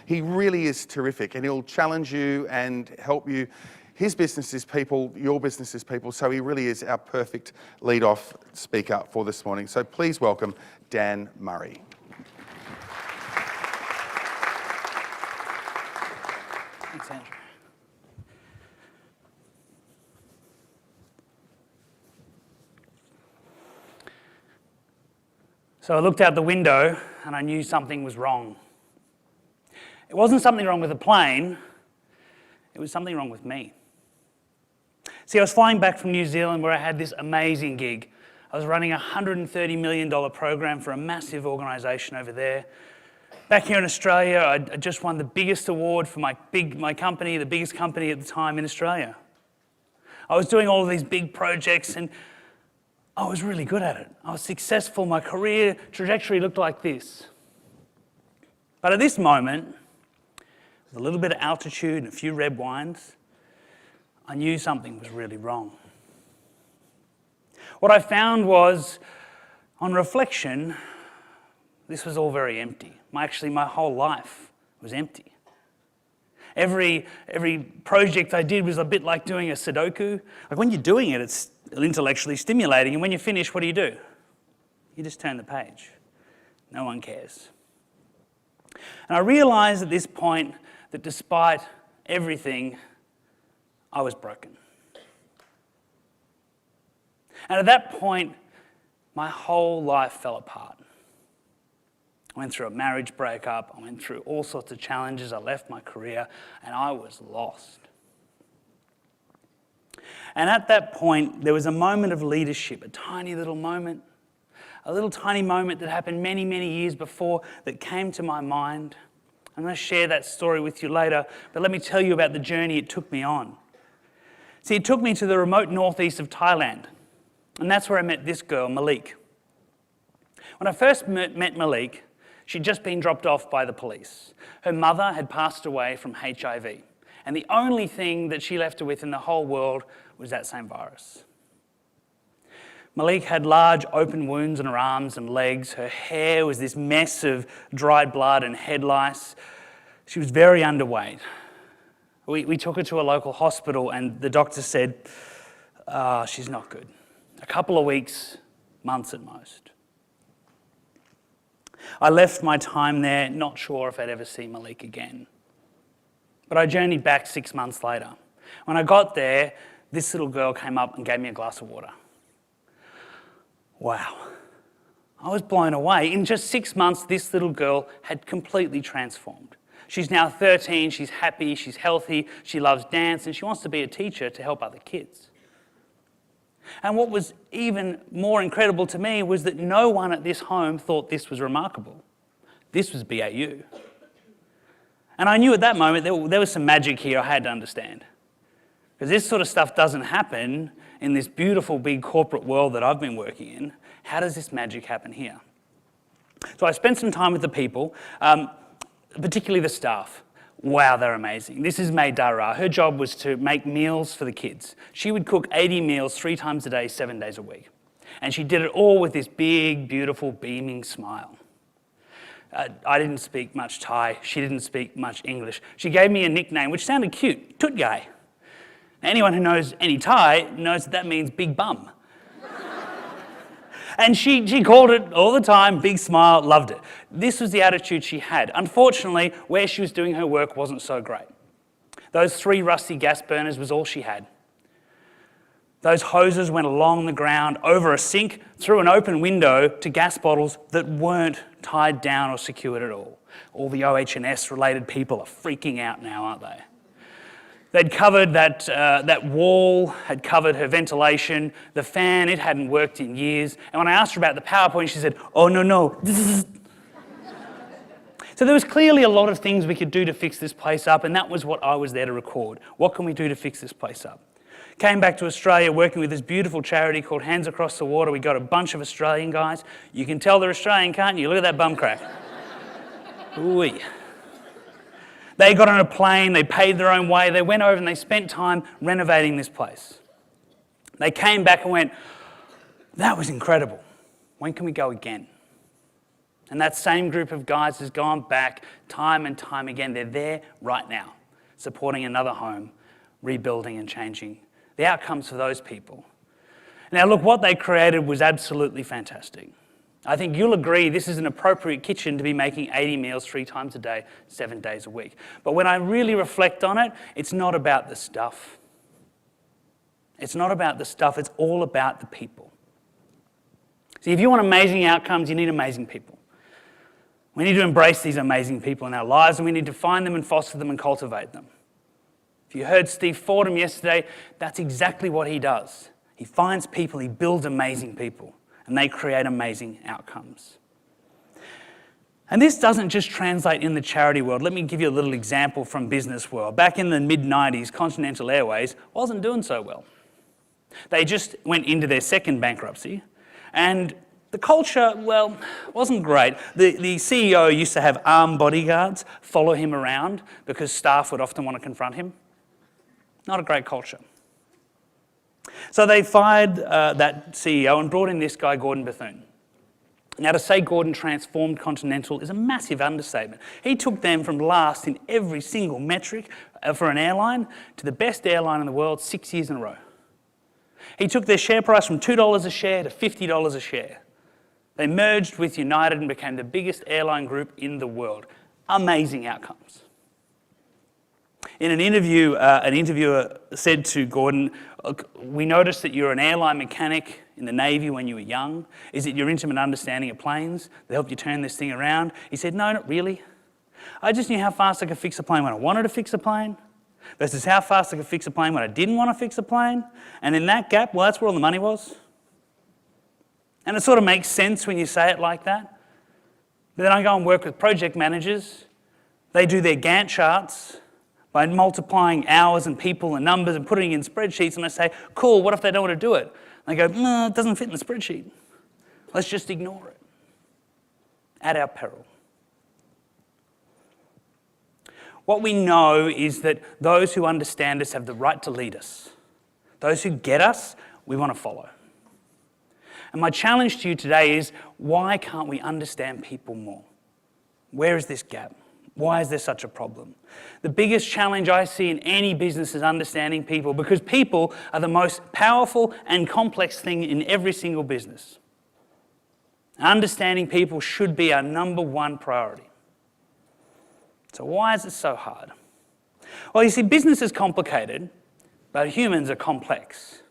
He really is terrific, and he'll challenge you and help you. His business is people, your business is people, so he really is our perfect lead-off speaker for this morning. So please welcome Dan Murray. Thanks, Andrew. So I looked out the window and I knew something was wrong. It wasn't something wrong with the plane, it was something wrong with me. See, I was flying back from New Zealand where I had this amazing gig. I was running a $130 million program for a massive organisation over there. Back here in Australia, I just won the biggest award for my company, the biggest company at the time in Australia. I was doing all of these big projects and I was really good at it. I was successful. My career trajectory looked like this. But at this moment, with a little bit of altitude and a few red wines, I knew something was really wrong. What I found was, on reflection, this was all very empty. Actually, my whole life was empty. Every project I did was a bit like doing a Sudoku. Like when you're doing it, it's intellectually stimulating, and when you finish, what do? You just turn the page. No one cares. And I realised at this point that despite everything, I was broken. And at that point, my whole life fell apart. I went through a marriage breakup, I went through all sorts of challenges, I left my career, and I was lost. And at that point, there was a moment of leadership, a tiny little moment, a little tiny moment that happened many, many years before that came to my mind. I'm going to share that story with you later, but let me tell you about the journey it took me on. See, it took me to the remote northeast of Thailand, and that's where I met this girl, Malik. When I first met Malik, she'd just been dropped off by the police. Her mother had passed away from HIV, and the only thing that she left her with in the whole world was that same virus. Malik had large open wounds on her arms and legs. Her hair was this mess of dried blood and head lice. She was very underweight. We took her to a local hospital and the doctor said, she's not good. A couple of weeks, months at most. I left my time there, not sure if I'd ever see Malik again. But I journeyed back 6 months later. When I got there, this little girl came up and gave me a glass of water. Wow. I was blown away. In just 6 months, this little girl had completely transformed. She's now 13, she's happy, she's healthy, she loves dance, and she wants to be a teacher to help other kids. And what was even more incredible to me was that no one at this home thought this was remarkable. This was BAU. And I knew at that moment there was some magic here I had to understand. Because this sort of stuff doesn't happen in this beautiful big corporate world that I've been working in. How does this magic happen here? So I spent some time with the people, particularly the staff. Wow, they're amazing. This is May Dara. Her job was to make meals for the kids. She would cook 80 meals 3 times a day, 7 days a week. And she did it all with this big, beautiful, beaming smile. I didn't speak much Thai. She didn't speak much English. She gave me a nickname which sounded cute, Tut Guy. Anyone who knows any Thai knows that means big bum. And she called it all the time, big smile, loved it. This was the attitude she had. Unfortunately, where she was doing her work wasn't so great. Those 3 rusty gas burners was all she had. Those hoses went along the ground, over a sink, through an open window to gas bottles that weren't tied down or secured at all. All the OH&S related people are freaking out now, aren't they? They'd covered that wall, had covered her ventilation, the fan, it hadn't worked in years. And when I asked her about the PowerPoint, she said, oh, no. So there was clearly a lot of things we could do to fix this place up, and that was what I was there to record. What can we do to fix this place up? Came back to Australia working with this beautiful charity called Hands Across the Water. We got a bunch of Australian guys. You can tell they're Australian, can't you? Look at that bum crack. Ooh. They got on a plane, they paid their own way, they went over and they spent time renovating this place. They came back and went, that was incredible. When can we go again? And that same group of guys has gone back time and time again. They're there right now, supporting another home, rebuilding and changing the outcomes for those people. Now, look, what they created was absolutely fantastic. I think you'll agree this is an appropriate kitchen to be making 80 meals 3 times a day, 7 days a week. But when I really reflect on it, it's not about the stuff. It's not about the stuff, it's all about the people. See, if you want amazing outcomes, you need amazing people. We need to embrace these amazing people in our lives, and we need to find them and foster them and cultivate them. If you heard Steve Fordham yesterday, that's exactly what he does. He finds people, he builds amazing people, and they create amazing outcomes. And this doesn't just translate in the charity world. Let me give you a little example from business world. Back in the mid-90s, Continental Airways wasn't doing so well. They just went into their second bankruptcy, and the culture, well, wasn't great. The CEO used to have armed bodyguards follow him around because staff would often want to confront him. Not a great culture. So they fired that CEO and brought in this guy, Gordon Bethune. Now, to say Gordon transformed Continental is a massive understatement. He took them from last in every single metric for an airline to the best airline in the world 6 years in a row. He took their share price from $2 a share to $50 a share. They merged with United and became the biggest airline group in the world. Amazing outcomes. In an interview, an interviewer said to Gordon, "We noticed that you're an airline mechanic in the Navy when you were young. Is it your intimate understanding of planes that helped you turn this thing around?" He said, "No, not really. I just knew how fast I could fix a plane when I wanted to fix a plane versus how fast I could fix a plane when I didn't want to fix a plane. And in that gap, well, that's where all the money was." And it sort of makes sense when you say it like that. But then I go and work with project managers. They do their Gantt charts by multiplying hours and people and numbers and putting it in spreadsheets, and I say, "Cool, what if they don't want to do it?" And they go, "No, it doesn't fit in the spreadsheet. Let's just ignore it." At our peril. What we know is that those who understand us have the right to lead us. Those who get us, we want to follow. And my challenge to you today is, why can't we understand people more? Where is this gap? Why is there such a problem? The biggest challenge I see in any business is understanding people, because people are the most powerful and complex thing in every single business. Understanding people should be our number one priority. So why is it so hard? Well, you see, business is complicated, but humans are complex.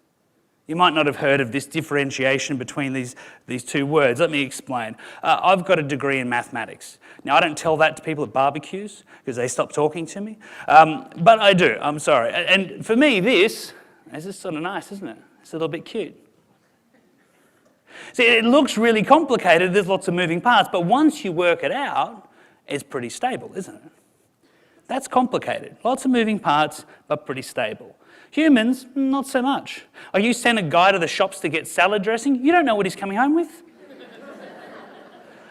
You might not have heard of this differentiation between these two words. Let me explain. I've got a degree in mathematics. Now, I don't tell that to people at barbecues because they stop talking to me, but I do, I'm sorry. And for me, this is sort of nice, isn't it? It's a little bit cute. See, it looks really complicated, there's lots of moving parts, but once you work it out, it's pretty stable, isn't it? That's complicated. Lots of moving parts, but pretty stable. Humans, not so much. Like, you send a guy to the shops to get salad dressing, you don't know what he's coming home with.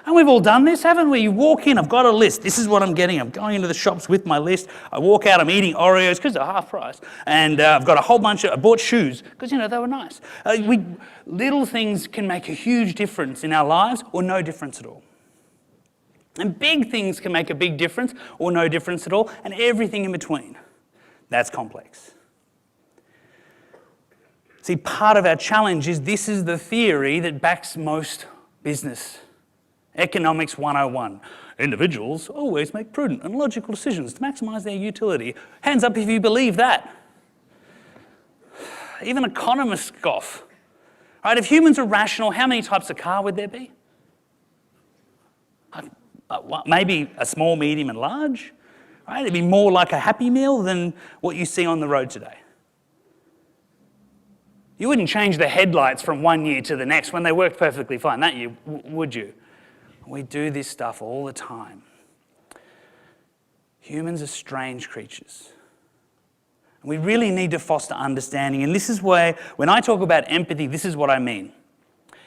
And we've all done this, haven't we? You walk in, I've got a list. This is what I'm getting. I'm going into the shops with my list. I walk out, I'm eating Oreos because they're half price. And I've got a whole bunch of, I bought shoes because, they were nice. Little things can make a huge difference in our lives or no difference at all. And big things can make a big difference or no difference at all, and everything in between. That's complex. See, part of our challenge is this is the theory that backs most business. Economics 101. Individuals always make prudent and logical decisions to maximize their utility. Hands up if you believe that. Even economists scoff. Right? If humans are rational, how many types of car would there be? Maybe a small, medium, and large. Right? It'd be more like a Happy Meal than what you see on the road today. You wouldn't change the headlights from one year to the next when they worked perfectly fine, that year, would you? We do this stuff all the time. Humans are strange creatures. We really need to foster understanding, and this is where, when I talk about empathy, this is what I mean.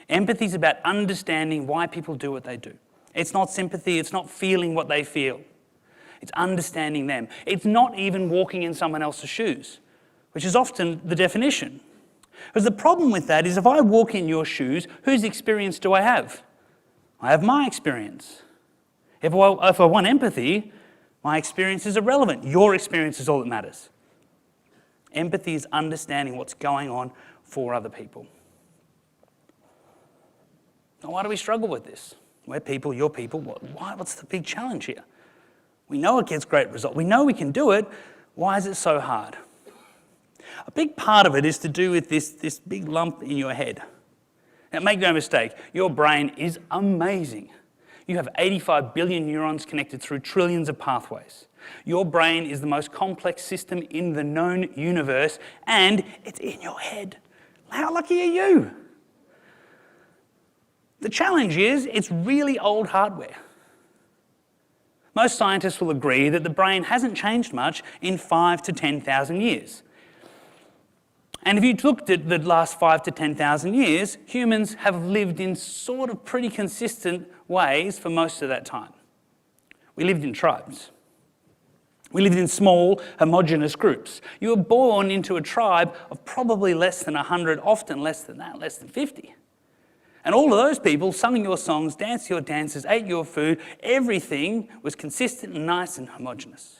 Empathy is about understanding why people do what they do. It's not sympathy, it's not feeling what they feel. It's understanding them. It's not even walking in someone else's shoes, which is often the definition. Because the problem with that is if I walk in your shoes, whose experience do I have? I have my experience. If I want empathy, my experience is irrelevant. Your experience is all that matters. Empathy is understanding what's going on for other people. Now, why do we struggle with this? We're people, you're people. What's the big challenge here? We know it gets great results. We know we can do it. Why is it so hard? A big part of it is to do with this big lump in your head. Now, make no mistake, your brain is amazing. You have 85 billion neurons connected through trillions of pathways. Your brain is the most complex system in the known universe, and it's in your head. How lucky are you? The challenge is, it's really old hardware. Most scientists will agree that the brain hasn't changed much in 5 to 10,000 years. And if you looked at the last 5 to 10,000 years, humans have lived in sort of pretty consistent ways for most of that time. We lived in tribes. We lived in small, homogenous groups. You were born into a tribe of probably less than 100, often less than that, less than 50. And all of those people sung your songs, danced your dances, ate your food. Everything was consistent and nice and homogenous.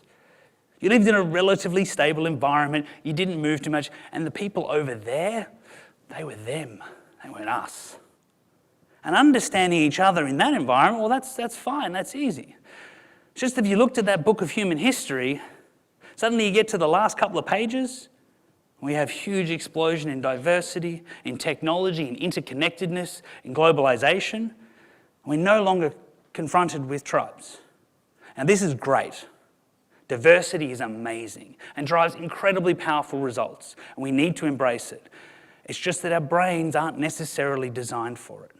You lived in a relatively stable environment. You didn't move too much. And the people over there, they were them. They weren't us. And understanding each other in that environment, well, that's fine. That's easy. It's just if you looked at that book of human history, suddenly you get to the last couple of pages, we have huge explosion in diversity, in technology, in interconnectedness, in globalization. We're no longer confronted with tribes. And this is great. Diversity is amazing and drives incredibly powerful results, and we need to embrace it. It's just that our brains aren't necessarily designed for it.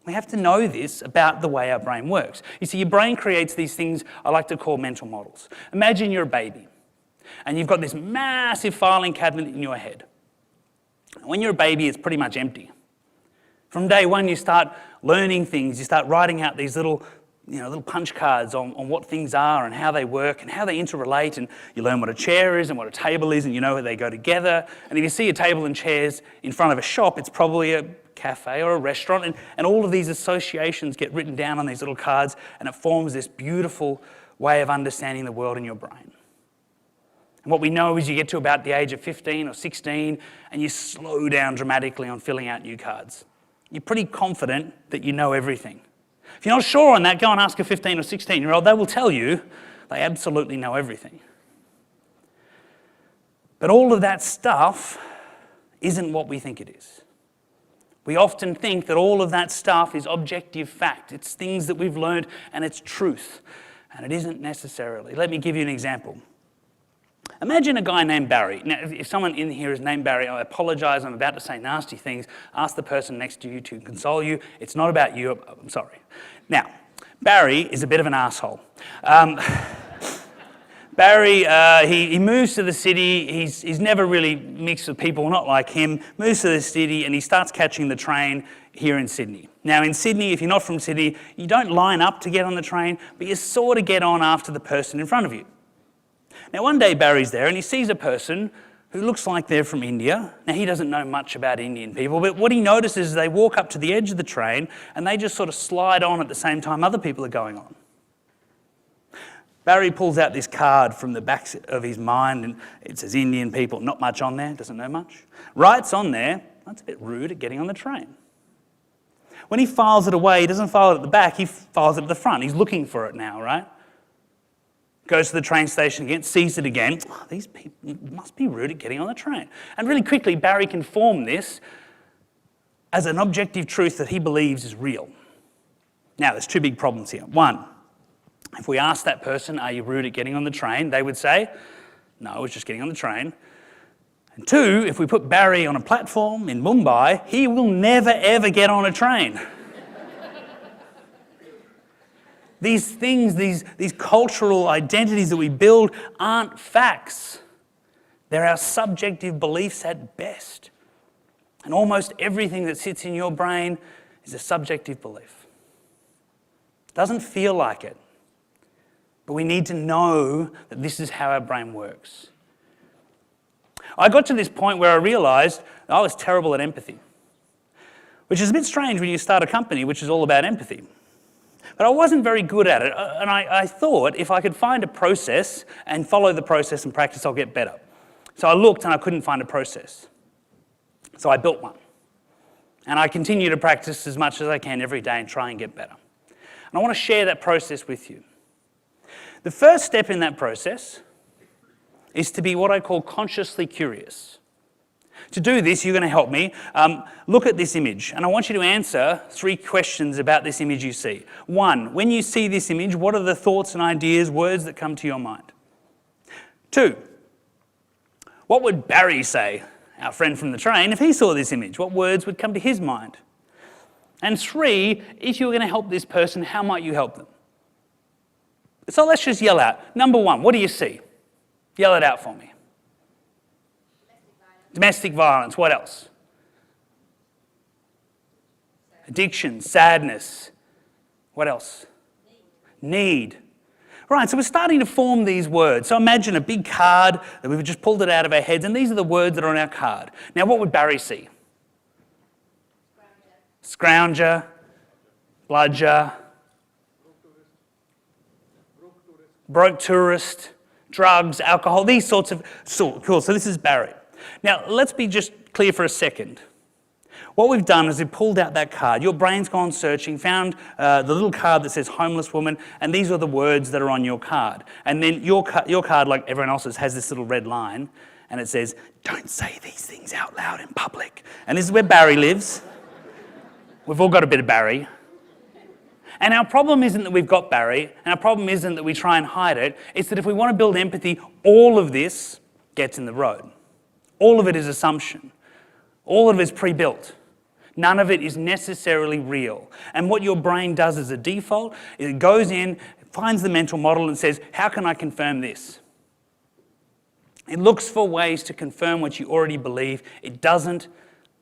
We have to know this about the way our brain works. You see, your brain creates these things I like to call mental models. Imagine you're a baby, and you've got this massive filing cabinet in your head. When you're a baby, it's pretty much empty. From day one, you start learning things. You start writing out these little punch cards on what things are and how they work and how they interrelate, and you learn what a chair is and what a table is, and you know how they go together. And if you see a table and chairs in front of a shop, it's probably a cafe or a restaurant, and all of these associations get written down on these little cards, and it forms this beautiful way of understanding the world in your brain. And what we know is you get to about the age of 15 or 16 and you slow down dramatically on filling out new cards. You're pretty confident that you know everything. If you're not sure on that, go and ask a 15 or 16-year-old. They will tell you they absolutely know everything. But all of that stuff isn't what we think it is. We often think that all of that stuff is objective fact. It's things that we've learned and it's truth. And it isn't necessarily. Let me give you an example. Imagine a guy named Barry. Now, if someone in here is named Barry, I apologise, I'm about to say nasty things. Ask the person next to you to console you. It's not about you, I'm sorry. Now, Barry is a bit of an asshole. Barry, he moves to the city. He's never really mixed with people not like him. Moves to the city and he starts catching the train here in Sydney. Now in Sydney, if you're not from Sydney, you don't line up to get on the train, but you sort of get on after the person in front of you. Now one day Barry's there and he sees a person who looks like they're from India. Now he doesn't know much about Indian people, but what he notices is they walk up to the edge of the train and they just sort of slide on at the same time other people are going on. Barry pulls out this card from the back of his mind and it says Indian people, not much on there, doesn't know much. Writes on there, that's a bit rude at getting on the train. When he files it away, he doesn't file it at the back, he files it at the front. He's looking for it now, right? Goes to the train station again, sees it again. Oh, these people must be rude at getting on the train. And really quickly, Barry can form this as an objective truth that he believes is real. Now, there's two big problems here. One, if we ask that person, are you rude at getting on the train? They would say, no, I was just getting on the train. And two, if we put Barry on a platform in Mumbai, he will never, ever get on a train. These things, these cultural identities that we build aren't facts. They're our subjective beliefs at best. And almost everything that sits in your brain is a subjective belief. It doesn't feel like it. But we need to know that this is how our brain works. I got to this point where I realised I was terrible at empathy. which is a bit strange when you start a company which is all about empathy. But I wasn't very good at it, and I thought if I could find a process and follow the process and practice, I'll get better. So I looked and I couldn't find a process. So I built one. And I continue to practice as much as I can every day and try and get better. And I want to share that process with you. The first step in that process is to be what I call consciously curious. To do this, you're going to help me. Look at this image, and I want you to answer 3 questions about this image you see. 1, when you see this image, what are the thoughts and ideas, words that come to your mind? 2, what would Barry say, our friend from the train, if he saw this image? What words would come to his mind? And 3, if you were going to help this person, how might you help them? So let's just yell out. Number 1, what do you see? Yell it out for me. Domestic violence. What else? Addiction, sadness. What else? Need. Right, so we're starting to form these words. So imagine a big card that we've just pulled it out of our heads, and these are the words that are on our card. Now, what would Barry see? Scrounger, bludger, broke tourist, drugs, alcohol, these sorts of... Cool, so this is Barry. Now, let's be just clear for a second. What we've done is we've pulled out that card. Your brain's gone searching, found the little card that says homeless woman, and these are the words that are on your card. And then your card, like everyone else's, has this little red line, and it says, don't say these things out loud in public. And this is where Barry lives. We've all got a bit of Barry. And our problem isn't that we've got Barry, and our problem isn't that we try and hide it. It's that if we want to build empathy, all of this gets in the road. All of it is assumption. All of it is pre-built. None of it is necessarily real. And what your brain does as a default is it goes in, finds the mental model and says, how can I confirm this? It looks for ways to confirm what you already believe. It doesn't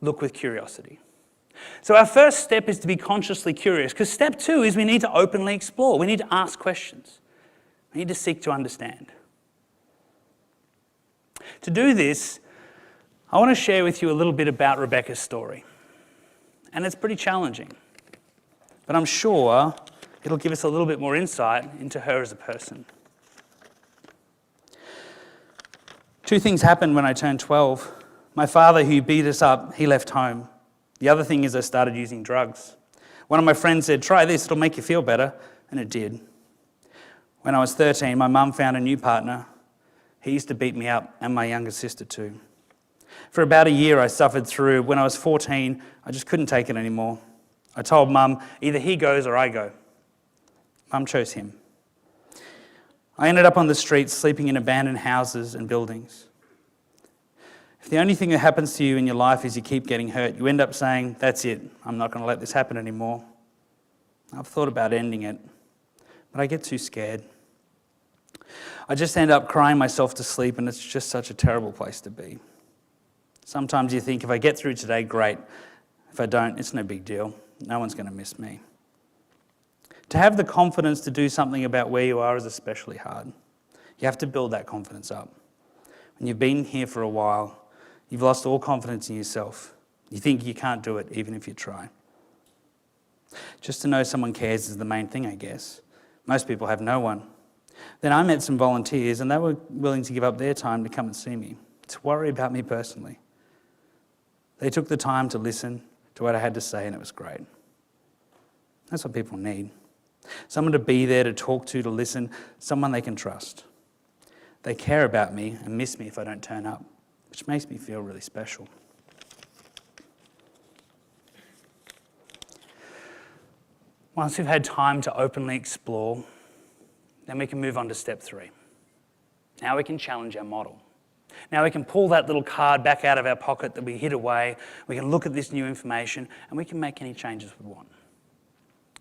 look with curiosity. So our first step is to be consciously curious, because step 2 is we need to openly explore. We need to ask questions. We need to seek to understand. To do this, I want to share with you a little bit about Rebecca's story. And it's pretty challenging, but I'm sure it'll give us a little bit more insight into her as a person. 2 things happened when I turned 12. My father, who beat us up, he left home. The other thing is I started using drugs. One of my friends said, try this, it'll make you feel better, and it did. When I was 13, my mum found a new partner. He used to beat me up, and my younger sister too. For about a year I suffered through. When I was 14, I just couldn't take it anymore. I told Mum, either he goes or I go. Mum chose him. I ended up on the streets, sleeping in abandoned houses and buildings. If the only thing that happens to you in your life is you keep getting hurt, you end up saying, that's it, I'm not going to let this happen anymore. I've thought about ending it, but I get too scared. I just end up crying myself to sleep, and it's just such a terrible place to be. Sometimes you think, if I get through today, great. If I don't, it's no big deal. No one's going to miss me. To have the confidence to do something about where you are is especially hard. You have to build that confidence up. When you've been here for a while, you've lost all confidence in yourself. You think you can't do it, even if you try. Just to know someone cares is the main thing, I guess. Most people have no one. Then I met some volunteers, and they were willing to give up their time to come and see me, to worry about me personally. They took the time to listen to what I had to say, and it was great. That's what people need. Someone to be there, to talk to listen, someone they can trust. They care about me and miss me if I don't turn up, which makes me feel really special. Once we've had time to openly explore, then we can move on to step 3. Now we can challenge our model. Now we can pull that little card back out of our pocket that we hid away. We can look at this new information, and we can make any changes we want.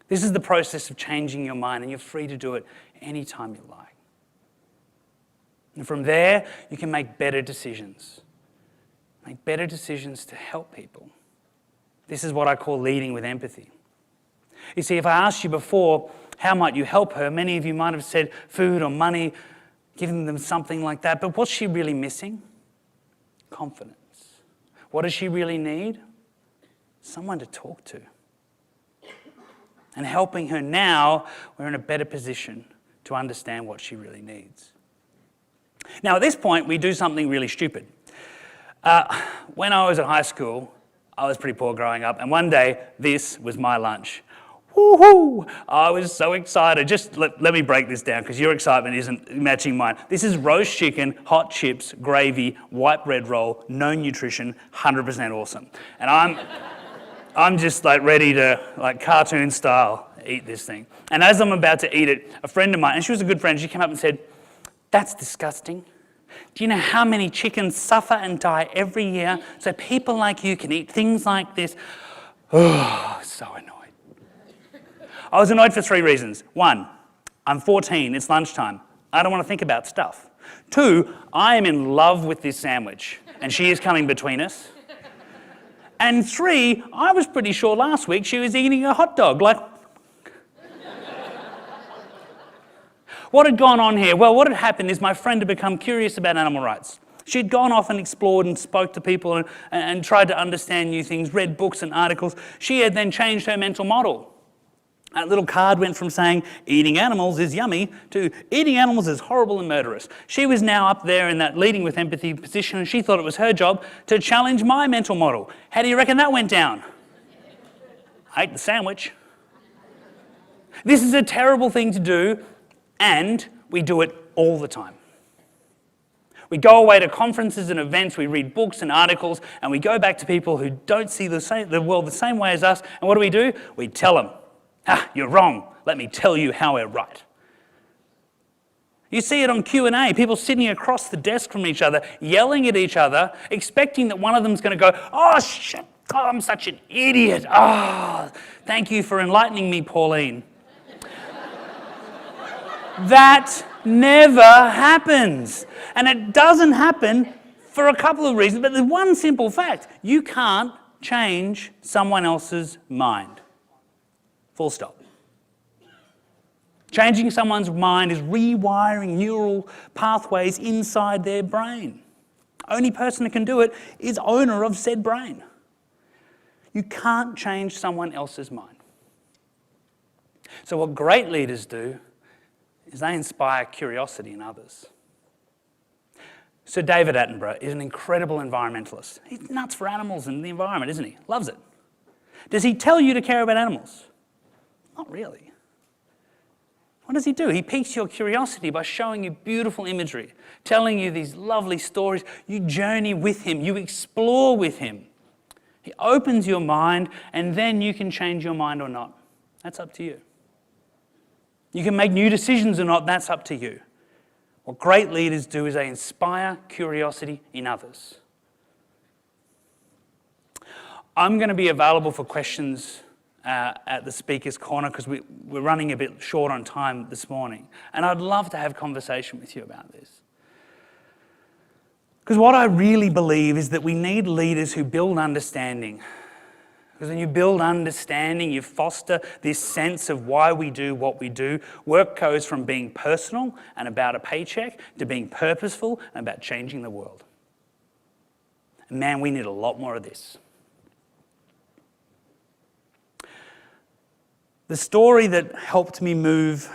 This is the process of changing your mind, and you're free to do it anytime you like. And from there, you can make better decisions. Make better decisions to help people. This is what I call leading with empathy. You see, if I asked you before, how might you help her? Many of you might have said food or money, giving them something like that. But what's she really missing? Confidence. What does she really need? someone to talk to. And helping her now, we're in a better position to understand what she really needs. Now, at this point, we do something really stupid. When I was at high school, I was pretty poor growing up, and one day, this was my lunch. Woohoo! I was so excited. Just let me break this down, because your excitement isn't matching mine. This is roast chicken, hot chips, gravy, white bread roll, no nutrition, 100% awesome. And I'm just like ready to, like cartoon style, eat this thing. And as I'm about to eat it, a friend of mine, and she was a good friend, she came up and said, "That's disgusting. Do you know how many chickens suffer and die every year so people like you can eat things like this?" Oh, so annoyed. I was annoyed for 3 reasons. 1, I'm 14, it's lunchtime. I don't want to think about stuff. 2, I am in love with this sandwich and she is coming between us. And 3, I was pretty sure last week she was eating a hot dog. What had gone on here? Well, what had happened is my friend had become curious about animal rights. She'd gone off and explored and spoke to people and tried to understand new things, read books and articles. She had then changed her mental model. That little card went from saying eating animals is yummy to eating animals is horrible and murderous. She was now up there in that leading with empathy position, and she thought it was her job to challenge my mental model. How do you reckon that went down? I ate the sandwich. This is a terrible thing to do, and we do it all the time. We go away to conferences and events, we read books and articles, and we go back to people who don't see the world the same way as us, and what do? We tell them, "You're wrong. Let me tell you how we're right." You see it on Q&A, people sitting across the desk from each other, yelling at each other, expecting that one of them's going to go, "Oh, shit, oh, I'm such an idiot. Oh, thank you for enlightening me, Pauline." That never happens. And it doesn't happen for a couple of reasons, but there's one simple fact. You can't change someone else's mind. Full stop. Changing someone's mind is rewiring neural pathways inside their brain. Only person that can do it is owner of said brain. You can't change someone else's mind. So what great leaders do is they inspire curiosity in others. Sir David Attenborough is an incredible environmentalist. He's nuts for animals and the environment, isn't he? Loves it. Does he tell you to care about animals? Not really. What does he do? He piques your curiosity by showing you beautiful imagery, telling you these lovely stories. You journey with him, you explore with him. He opens your mind, and then you can change your mind or not. That's up to you. You can make new decisions or not, that's up to you. What great leaders do is they inspire curiosity in others. I'm going to be available for questions at the Speaker's Corner because we're running a bit short on time this morning. And I'd love to have a conversation with you about this. Because what I really believe is that we need leaders who build understanding. Because when you build understanding, you foster this sense of why we do what we do. Work goes from being personal and about a paycheck to being purposeful and about changing the world. And man, we need a lot more of this. The story that helped me move,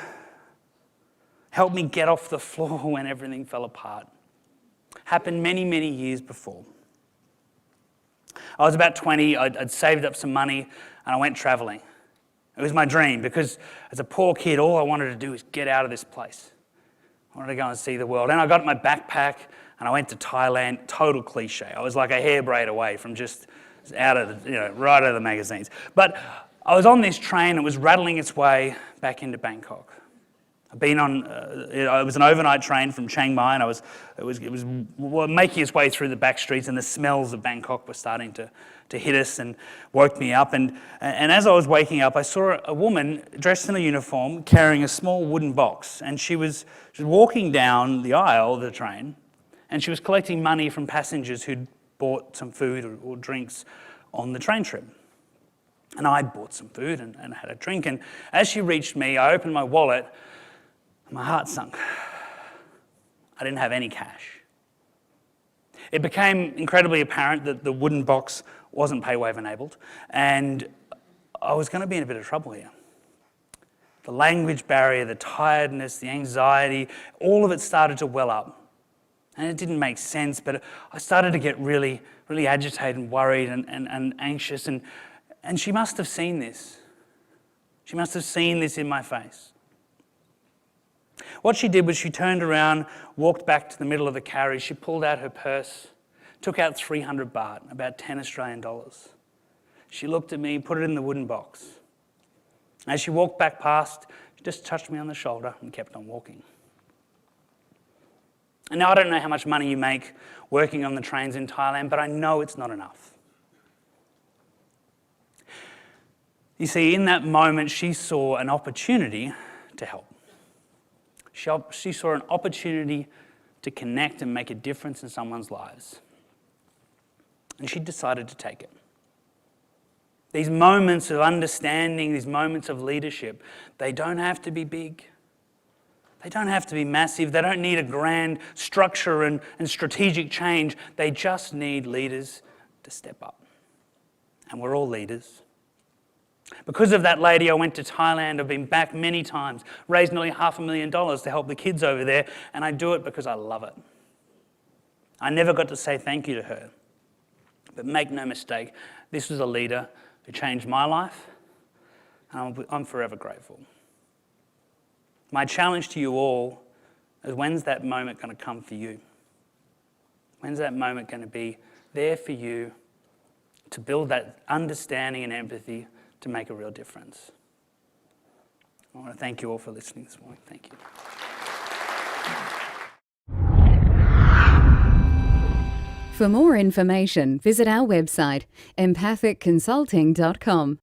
helped me get off the floor when everything fell apart, happened many, many years before. I was about 20, I'd saved up some money and I went travelling. It was my dream because as a poor kid, all I wanted to do was get out of this place. I wanted to go and see the world. And I got my backpack and I went to Thailand, total cliche. I was like a hairbraid away from just out of the, right out of the magazines. But I was on this train, it was rattling its way back into Bangkok. It was an overnight train from Chiang Mai, and it was making its way through the back streets, and the smells of Bangkok were starting to hit us and woke me up. And as I was waking up, I saw a woman dressed in a uniform carrying a small wooden box, and she was walking down the aisle of the train, and she was collecting money from passengers who'd bought some food or drinks on the train trip. And I'd bought some food and had a drink, and as she reached me, I opened my wallet. My heart sunk. I didn't have any cash. It became incredibly apparent that the wooden box wasn't PayWave enabled, and I was going to be in a bit of trouble here. The language barrier, the tiredness, the anxiety, all of it started to well up. And it didn't make sense, but I started to get really, really agitated and worried and anxious, and she must have seen this. She must have seen this in my face. What she did was she turned around, walked back to the middle of the carriage, she pulled out her purse, took out 300 baht, about 10 Australian dollars. She looked at me, put it in the wooden box. As she walked back past, she just touched me on the shoulder and kept on walking. And now I don't know how much money you make working on the trains in Thailand, but I know it's not enough. You see, in that moment, she saw an opportunity to help. She saw an opportunity to connect and make a difference in someone's lives. And she decided to take it. These moments of understanding, these moments of leadership, they don't have to be big. They don't have to be massive. They don't need a grand structure and strategic change. They just need leaders to step up. And we're all leaders. Because of that lady, I went to Thailand. I've been back many times, raised nearly $500,000 to help the kids over there, and I do it because I love it. I never got to say thank you to her. But make no mistake, this was a leader who changed my life, and I'm forever grateful. My challenge to you all is, when's that moment going to come for you? When's that moment going to be there for you to build that understanding and empathy to make a real difference? I want to thank you all for listening this morning. Thank you. For more information, visit our website, empathicconsulting.com.